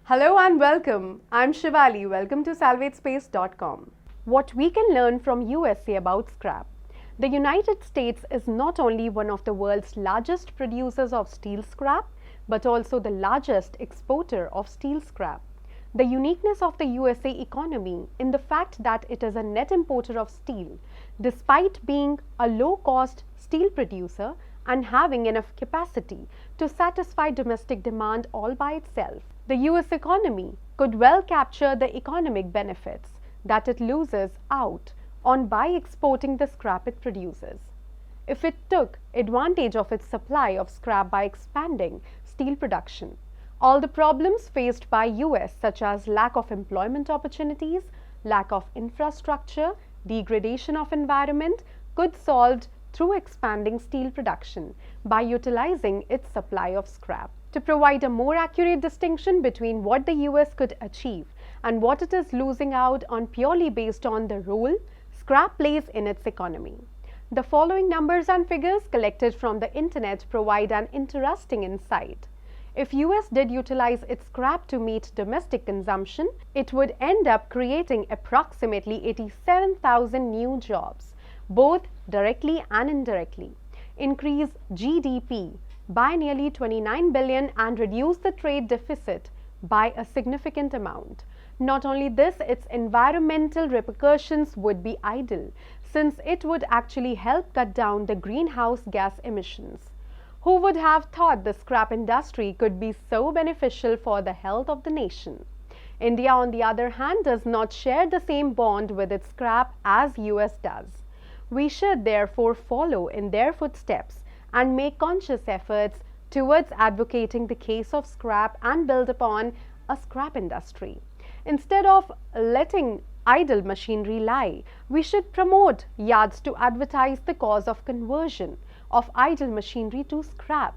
Hello and welcome. I'm Shivali. Welcome to salvagespace.com. What we can learn from USA about scrap. The United States is not only one of the world's largest producers of steel scrap, but also the largest exporter of steel scrap. The uniqueness of the USA economy in the fact that it is a net importer of steel, despite being a low-cost steel producer and having enough capacity to satisfy domestic demand all by itself. The US economy could well capture the economic benefits that it loses out on by exporting the scrap it produces. If it took advantage of its supply of scrap by expanding steel production, all the problems faced by US such as lack of employment opportunities, lack of infrastructure, degradation of environment could solved through expanding steel production by utilizing its supply of scrap. To provide a more accurate distinction between what the US could achieve and what it is losing out on purely based on the role scrap plays in its economy. The following numbers and figures collected from the internet provide an interesting insight. If US did utilize its scrap to meet domestic consumption, it would end up creating approximately 87,000 new jobs, both directly and indirectly, increase GDP by nearly 29 billion and reduce the trade deficit by a significant amount. Not only this, its environmental repercussions would be ideal, since it would actually help cut down the greenhouse gas emissions. Who would have thought the scrap industry could be so beneficial for the health of the nation? India, on the other hand, does not share the same bond with its scrap as US does. We should therefore follow in their footsteps and make conscious efforts towards advocating the case of scrap and build upon a scrap industry. Instead of letting idle machinery lie, we should promote yards to advertise the cause of conversion of idle machinery to scrap.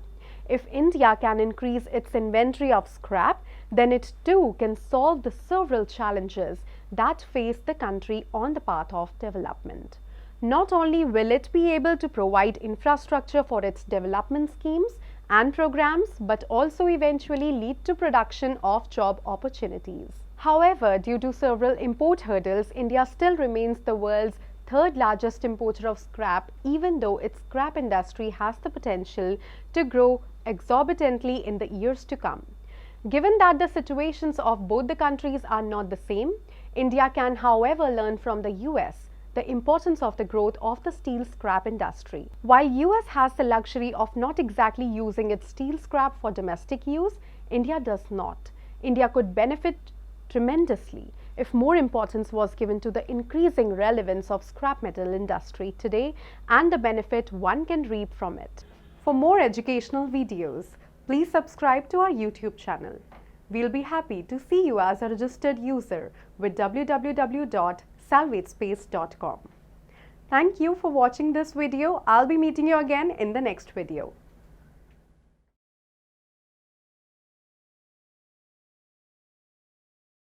If India can increase its inventory of scrap, then it too can solve the several challenges that face the country on the path of development. Not only will it be able to provide infrastructure for its development schemes and programs, but also eventually lead to production of job opportunities. However, due to several import hurdles, India still remains the world's third largest importer of scrap, even though its scrap industry has the potential to grow exorbitantly in the years to come. Given that the situations of both the countries are not the same, India can, however, learn from the US the importance of the growth of the steel scrap industry. While US has the luxury of not exactly using its steel scrap for domestic use, India does not. India could benefit tremendously if more importance was given to the increasing relevance of scrap metal industry today and the benefit one can reap from it. For more educational videos, please subscribe to our YouTube channel. We'll be happy to see you as a registered user with www.salvagespace.com. Thank you for watching this video. I'll be meeting you again in the next video.